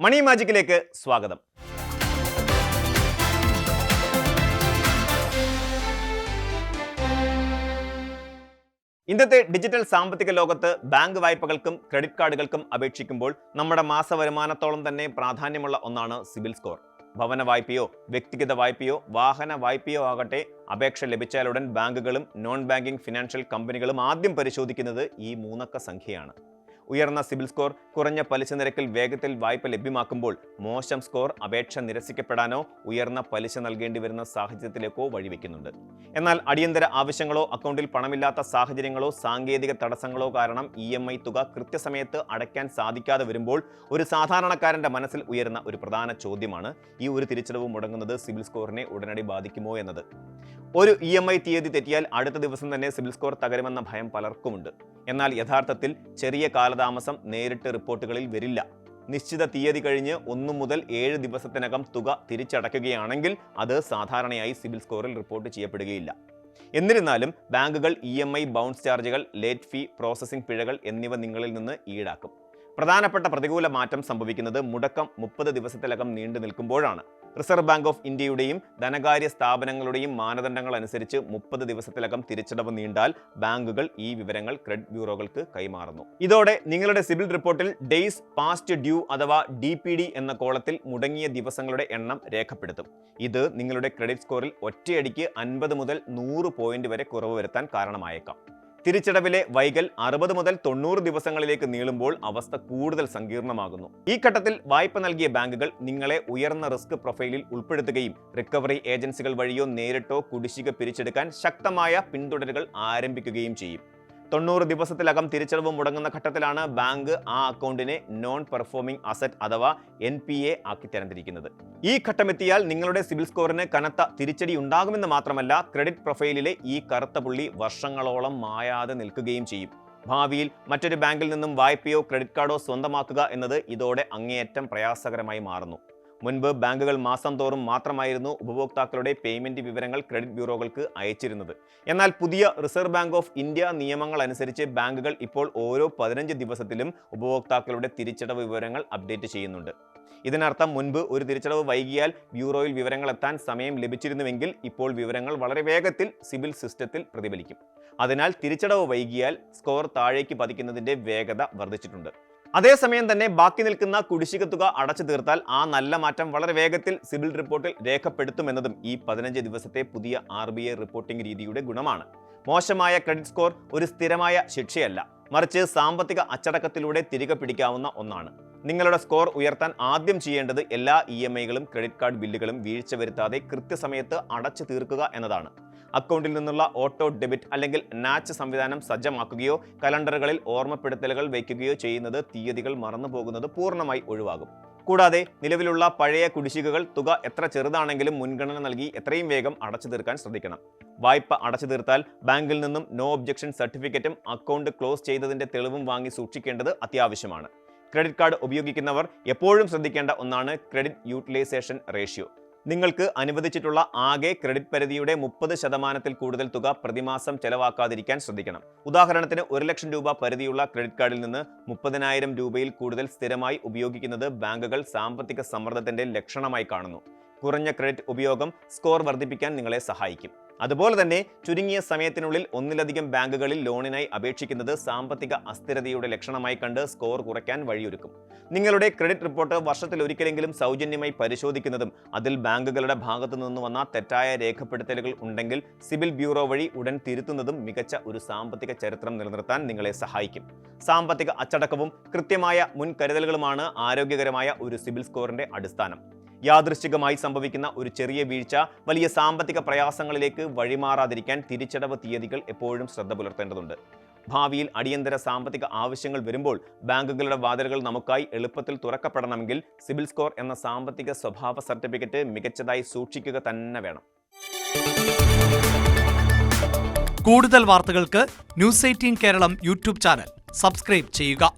മണി മാജിക്കിലേക്ക് സ്വാഗതം. ഇന്നത്തെ ഡിജിറ്റൽ സാമ്പത്തിക ലോകത്ത് ബാങ്ക് വായ്പകൾക്കും ക്രെഡിറ്റ് കാർഡുകൾക്കും അപേക്ഷിക്കുമ്പോൾ നമ്മുടെ മാസവരുമാനത്തോളം തന്നെ പ്രാധാന്യമുള്ള ഒന്നാണ് സിബിൽ സ്കോർ. ഭവന വായ്പയോ വ്യക്തിഗത വായ്പയോ വാഹന വായ്പയോ ആകട്ടെ, അപേക്ഷ ലഭിച്ചാലുടൻ ബാങ്കുകളും നോൺ ബാങ്കിംഗ് ഫിനാൻഷ്യൽ കമ്പനികളും ആദ്യം പരിശോധിക്കുന്നത് ഈ മൂന്നക്ക സംഖ്യയാണ്. ഉയർന്ന സിബിൽ സ്കോർ കുറഞ്ഞ പലിശ നിരക്കിൽ വേഗത്തിൽ വായ്പ ലഭ്യമാക്കുമ്പോൾ മോശം സ്കോർ അപേക്ഷ നിരസിക്കപ്പെടാനോ ഉയർന്ന പലിശ നൽകേണ്ടി വരുന്ന സാഹചര്യത്തിലേക്കോ വഴിവെക്കുന്നുണ്ട്. എന്നാൽ അടിയന്തര ആവശ്യങ്ങളോ അക്കൗണ്ടിൽ പണമില്ലാത്ത സാഹചര്യങ്ങളോ സാങ്കേതിക തടസ്സങ്ങളോ കാരണം EMI തുക കൃത്യസമയത്ത് അടയ്ക്കാൻ സാധിക്കാതെ വരുമ്പോൾ ഒരു സാധാരണക്കാരന്റെ മനസ്സിൽ ഉയരുന്ന ഒരു പ്രധാന ചോദ്യമാണ് ഈ ഒരു തിരിച്ചടവ് മുടങ്ങുന്നത് സിബിൽ സ്കോറിനെ ഉടനടി ബാധിക്കുമോ എന്നത്. ഒരു EMI തീയതി തെറ്റിയാൽ അടുത്ത ദിവസം തന്നെ സിബിൽ സ്കോർ തകരുമെന്ന ഭയം പലർക്കുമുണ്ട്. എന്നാൽ യഥാർത്ഥത്തിൽ ചെറിയ കാലതാമസം നേരിട്ട് റിപ്പോർട്ടുകളിൽ വരില്ല. നിശ്ചിത തീയതി കഴിഞ്ഞ് 1 മുതൽ 7 ദിവസത്തിനകം തുക തിരിച്ചടയ്ക്കുകയാണെങ്കിൽ അത് സാധാരണയായി സിബിൽ സ്കോറിൽ റിപ്പോർട്ട് ചെയ്യപ്പെടുകയില്ല. എന്നിരുന്നാലും ബാങ്കുകൾ EMI ബൗൺസ് ചാർജുകൾ, ലേറ്റ് ഫീ, പ്രോസസ്സിംഗ് പിഴകൾ എന്നിവ നിങ്ങളിൽ നിന്ന് ഈടാക്കും. പ്രധാനപ്പെട്ട പ്രതികൂല മാറ്റം സംഭവിക്കുന്നത് മുടക്കം 30 ദിവസത്തിലകം നീണ്ടു നിൽക്കുമ്പോഴാണ്. റിസർവ് ബാങ്ക് ഓഫ് ഇന്ത്യയുടെയും ധനകാര്യ സ്ഥാപനങ്ങളുടെയും മാനദണ്ഡങ്ങൾ അനുസരിച്ച് 30 ദിവസത്തിലകം തിരിച്ചടവ് നീണ്ടാൽ ബാങ്കുകൾ ഈ വിവരങ്ങൾ ക്രെഡിറ്റ് ബ്യൂറോകൾക്ക് കൈമാറുന്നു. ഇതോടെ നിങ്ങളുടെ സിബിൽ റിപ്പോർട്ടിൽ ഡേയ്സ് പാസ്റ്റ് ഡ്യൂ അഥവാ DPD എന്ന കോളത്തിൽ മുടങ്ങിയ ദിവസങ്ങളുടെ എണ്ണം രേഖപ്പെടുത്തും. ഇത് നിങ്ങളുടെ ക്രെഡിറ്റ് സ്കോറിൽ ഒറ്റയടിക്ക് 50 മുതൽ 100 പോയിന്റ് വരെ കുറവ് വരുത്താൻ കാരണമായേക്കാം. തിരിച്ചടവിലെ വൈകൽ 60 മുതൽ 90 ദിവസങ്ങളിലേക്ക് നീളുമ്പോൾ അവസ്ഥ കൂടുതൽ സങ്കീർണമാകുന്നു. ഈ ഘട്ടത്തിൽ വായ്പ നൽകിയ ബാങ്കുകൾ നിങ്ങളെ ഉയർന്ന റിസ്ക് പ്രൊഫൈലിൽ ഉൾപ്പെടുത്തുകയും റിക്കവറി ഏജൻസികൾ വഴിയോ നേരിട്ടോ കുടിശ്ശിക പിരിച്ചെടുക്കാൻ ശക്തമായ പിന്തുടരുകൾ ആരംഭിക്കുകയും ചെയ്യും. 90 ദിവസത്തിലകം തിരിച്ചടവ് മുടങ്ങുന്ന ഘട്ടത്തിലാണ് ബാങ്ക് ആ അക്കൗണ്ടിനെ നോൺ പെർഫോമിംഗ് അസറ്റ് അഥവാ NPA ആക്കി തരംതിരിക്കുന്നത്. ഈ ഘട്ടമെത്തിയാൽ നിങ്ങളുടെ സിബിൽ സ്കോറിന് കനത്ത തിരിച്ചടി ഉണ്ടാകുമെന്ന് മാത്രമല്ല, ക്രെഡിറ്റ് പ്രൊഫൈലിലെ ഈ കറുത്ത പുള്ളി വർഷങ്ങളോളം മായാതെ നിൽക്കുകയും ചെയ്യും. ഭാവിയിൽ മറ്റൊരു ബാങ്കിൽ നിന്നും വായ്പയോ ക്രെഡിറ്റ് കാർഡോ സ്വന്തമാക്കുക എന്നത് ഇതോടെ അങ്ങേയറ്റം പ്രയാസകരമായി മാറുന്നു. മുൻപ് ബാങ്കുകൾ മാസം തോറും മാത്രമായിരുന്നു ഉപഭോക്താക്കളുടെ പേയ്മെന്റ് വിവരങ്ങൾ ക്രെഡിറ്റ് ബ്യൂറോകൾക്ക് അയച്ചിരുന്നത്. എന്നാൽ പുതിയ റിസർവ് ബാങ്ക് ഓഫ് ഇന്ത്യ നിയമങ്ങൾ അനുസരിച്ച് ബാങ്കുകൾ ഇപ്പോൾ ഓരോ 15 ദിവസത്തിലും ഉപഭോക്താക്കളുടെ തിരിച്ചടവ് വിവരങ്ങൾ അപ്ഡേറ്റ് ചെയ്യുന്നുണ്ട്. ഇതിനർത്ഥം മുൻപ് ഒരു തിരിച്ചടവ് വൈകിയാൽ ബ്യൂറോയിൽ വിവരങ്ങൾ എത്താൻ സമയം ലഭിച്ചിരുന്നുവെങ്കിൽ ഇപ്പോൾ വിവരങ്ങൾ വളരെ വേഗത്തിൽ സിബിൽ സിസ്റ്റത്തിൽ പ്രതിഫലിക്കും. അതിനാൽ തിരിച്ചടവ് വൈകിയാൽ സ്കോർ താഴേക്ക് പതിക്കുന്നതിന്റെ വേഗത വർദ്ധിച്ചിട്ടുണ്ട്. അതേസമയം തന്നെ ബാക്കി നിൽക്കുന്ന കുടിശ്ശിക തുക അടച്ചു തീർത്താൽ ആ നല്ല മാറ്റം വളരെ വേഗത്തിൽ സിബിൽ റിപ്പോർട്ടിൽ രേഖപ്പെടുത്തുമെന്നതും ഈ 15 ദിവസത്തെ പുതിയ RBI റിപ്പോർട്ടിംഗ് രീതിയുടെ ഗുണമാണ്. മോശമായ ക്രെഡിറ്റ് സ്കോർ ഒരു സ്ഥിരമായ ശിക്ഷയല്ല, മറിച്ച് സാമ്പത്തിക അച്ചടക്കത്തിലൂടെ തിരികെ പിടിക്കാവുന്ന ഒന്നാണ്. നിങ്ങളുടെ സ്കോർ ഉയർത്താൻ ആദ്യം ചെയ്യേണ്ടത് എല്ലാ EMIകളും ക്രെഡിറ്റ് കാർഡ് ബില്ലുകളും വീഴ്ച വരുത്താതെ കൃത്യസമയത്ത് അടച്ചു തീർക്കുക എന്നതാണ്. അക്കൗണ്ടിൽ നിന്നുള്ള ഓട്ടോ ഡെബിറ്റ് അല്ലെങ്കിൽ നാച്ച് സംവിധാനം സജ്ജമാക്കുകയോ കലണ്ടറുകളിൽ ഓർമ്മപ്പെടുത്തലുകൾ വയ്ക്കുകയോ ചെയ്യുന്നത് തീയതികൾ മറന്നു പോകുന്നത് പൂർണ്ണമായി ഒഴിവാകും. കൂടാതെ നിലവിലുള്ള പഴയ കുടിശ്ശികകൾ തുക എത്ര ചെറുതാണെങ്കിലും മുൻഗണന നൽകി എത്രയും വേഗം അടച്ചു തീർക്കാൻ ശ്രദ്ധിക്കണം. വായ്പ അടച്ചു തീർത്താൽ ബാങ്കിൽ നിന്നും നോ ഒബ്ജക്ഷൻ സർട്ടിഫിക്കറ്റും അക്കൗണ്ട് ക്ലോസ് ചെയ്തതിന്റെ തെളിവും വാങ്ങി സൂക്ഷിക്കേണ്ടത് അത്യാവശ്യമാണ്. ക്രെഡിറ്റ് കാർഡ് ഉപയോഗിക്കുന്നവർ എപ്പോഴും ശ്രദ്ധിക്കേണ്ട ഒന്നാണ് ക്രെഡിറ്റ് യൂട്ടിലൈസേഷൻ റേഷ്യോ. നിങ്ങൾക്ക് അനുവദിച്ചിട്ടുള്ള ആകെ ക്രെഡിറ്റ് പരിധിയുടെ 30% കൂടുതൽ തുക പ്രതിമാസം ചെലവാക്കാതിരിക്കാൻ ശ്രദ്ധിക്കണം. ഉദാഹരണത്തിന് 1 ലക്ഷം രൂപ പരിധിയുള്ള ക്രെഡിറ്റ് കാർഡിൽ നിന്ന് 30,000 രൂപയിൽ കൂടുതൽ സ്ഥിരമായി ഉപയോഗിക്കുന്നത് ബാങ്കുകൾ സാമ്പത്തിക സമ്മർദ്ദത്തിന്റെ ലക്ഷണമായി കാണുന്നു. കുറഞ്ഞ ക്രെഡിറ്റ് ഉപയോഗം സ്കോർ വർദ്ധിപ്പിക്കാൻ നിങ്ങളെ സഹായിക്കും. അതുപോലെ തന്നെ ചുരുങ്ങിയ സമയത്തിനുള്ളിൽ ഒന്നിലധികം ബാങ്കുകളിൽ ലോണിനായി അപേക്ഷിക്കുന്നത് സാമ്പത്തിക അസ്ഥിരതയുടെ ലക്ഷണമായി കണ്ട് സ്കോർ കുറയ്ക്കാൻ വഴിയൊരുക്കും. നിങ്ങളുടെ ക്രെഡിറ്റ് റിപ്പോർട്ട് വർഷത്തിലൊരിക്കലെങ്കിലും സൗജന്യമായി പരിശോധിക്കുന്നതും അതിൽ ബാങ്കുകളുടെ ഭാഗത്തു നിന്ന് വന്ന തെറ്റായ രേഖപ്പെടുത്തലുകൾ ഉണ്ടെങ്കിൽ സിബിൽ ബ്യൂറോ വഴി ഉടൻ തിരുത്തുന്നതും മികച്ച ഒരു സാമ്പത്തിക ചരിത്രം നിലനിർത്താൻ നിങ്ങളെ സഹായിക്കും. സാമ്പത്തിക അച്ചടക്കവും കൃത്യമായ മുൻകരുതലുകളുമാണ് ആരോഗ്യകരമായ ഒരു സിബിൽ സ്കോറിന്റെ അടിസ്ഥാനം. യാദൃശ്ചികമായി സംഭവിക്കുന്ന ഒരു ചെറിയ വീഴ്ച വലിയ സാമ്പത്തിക പ്രയാസങ്ങളിലേക്ക് വഴിമാറാതിരിക്കാൻ തിരിച്ചടവ് തീയതികൾ എപ്പോഴും ശ്രദ്ധ പുലർത്തേണ്ടതുണ്ട്. ഭാവിയിൽ അടിയന്തര സാമ്പത്തിക ആവശ്യങ്ങൾ വരുമ്പോൾ ബാങ്കുകളുടെ വാതിലുകൾ നമുക്കായി എളുപ്പത്തിൽ തുറക്കപ്പെടണമെങ്കിൽ സിബിൽ സ്കോർ എന്ന സാമ്പത്തിക സ്വഭാവ സർട്ടിഫിക്കറ്റ് മികച്ചതായി സൂക്ഷിക്കുക തന്നെ വേണം. കൂടുതൽ വാർത്തകൾക്ക് news 18 Keralam YouTube channel subscribe ചെയ്യുക.